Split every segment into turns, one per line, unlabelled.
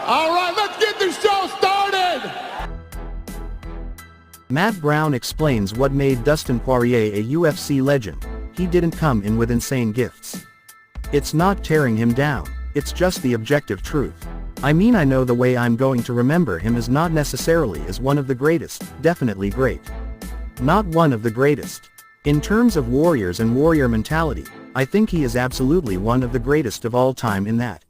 All right, let's get the show started!
Matt Brown explains what made Dustin Poirier a UFC legend. He didn't come in with insane gifts. It's not tearing him down, it's just the objective truth. I mean, I know the way I'm going to remember him is not necessarily as one of the greatest, definitely great. Not one of the greatest. In terms of warriors and warrior mentality, I think he is absolutely one of the greatest of all time in that.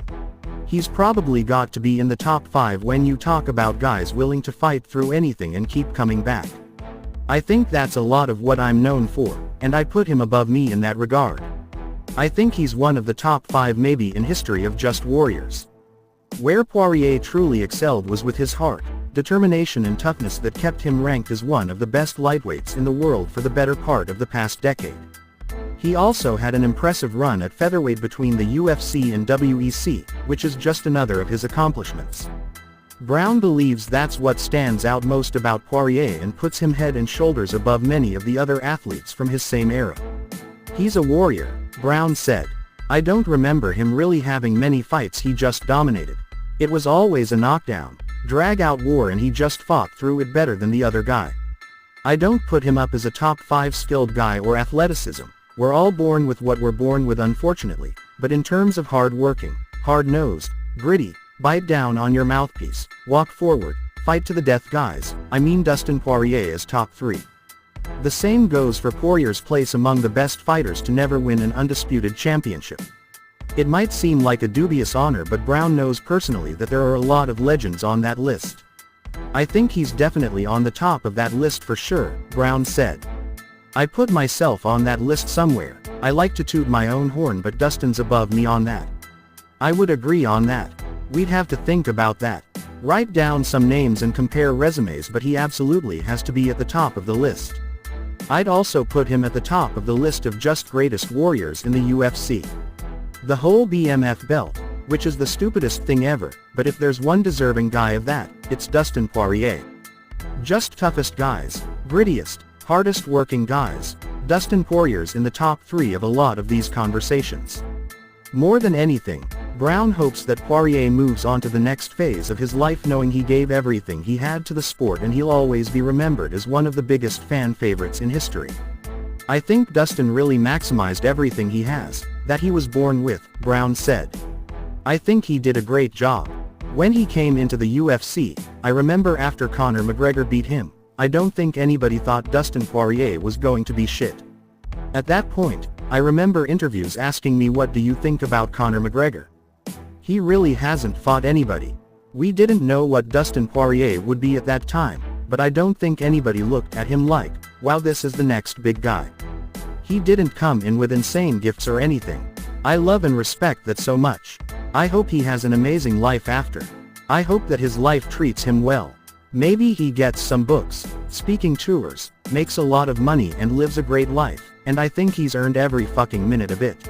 He's probably got to be in the top 5 when you talk about guys willing to fight through anything and keep coming back. I think that's a lot of what I'm known for, and I put him above me in that regard. I think he's one of the top 5 maybe in history of just warriors. Where Poirier truly excelled was with his heart, determination and toughness that kept him ranked as one of the best lightweights in the world for the better part of the past decade. He also had an impressive run at featherweight between the UFC and WEC, which is just another of his accomplishments. Brown believes that's what stands out most about Poirier and puts him head and shoulders above many of the other athletes from his same era. He's a warrior, Brown said. I don't remember him really having many fights, he just dominated. It was always a knockdown, drag-out war, and he just fought through it better than the other guy. I don't put him up as a top 5 skilled guy or athleticism. We're all born with what we're born with, unfortunately, but in terms of hard-working, hard-nosed, gritty, bite down on your mouthpiece, walk forward, fight to the death guys, I mean Dustin Poirier is top 3. The same goes for Poirier's place among the best fighters to never win an undisputed championship. It might seem like a dubious honor, but Brown knows personally that there are a lot of legends on that list. I think he's definitely on the top of that list for sure, Brown said. I put myself on that list somewhere. I like to toot my own horn, but Dustin's above me on that. I would agree on that. We'd have to think about that. Write down some names and compare resumes, but he absolutely has to be at the top of the list. I'd also put him at the top of the list of just greatest warriors in the UFC. The whole BMF belt, which is the stupidest thing ever, but if there's one deserving guy of that, it's Dustin Poirier. Just toughest guys, grittiest, hardest working guys. Dustin Poirier's in the top 3 of a lot of these conversations. More than anything, Brown hopes that Poirier moves on to the next phase of his life knowing he gave everything he had to the sport, and he'll always be remembered as one of the biggest fan favorites in history. I think Dustin really maximized everything he has, that he was born with, Brown said. I think he did a great job. When he came into the UFC, I remember after Conor McGregor beat him, I don't think anybody thought Dustin Poirier was going to be shit. At that point, I remember interviews asking me, what do you think about Conor McGregor? He really hasn't fought anybody. We didn't know what Dustin Poirier would be at that time, but I don't think anybody looked at him like, wow, this is the next big guy. He didn't come in with insane gifts or anything. I love and respect that so much. I hope he has an amazing life after. I hope that his life treats him well. Maybe he gets some books, speaking tours, makes a lot of money and lives a great life, and I think he's earned every fucking minute of it.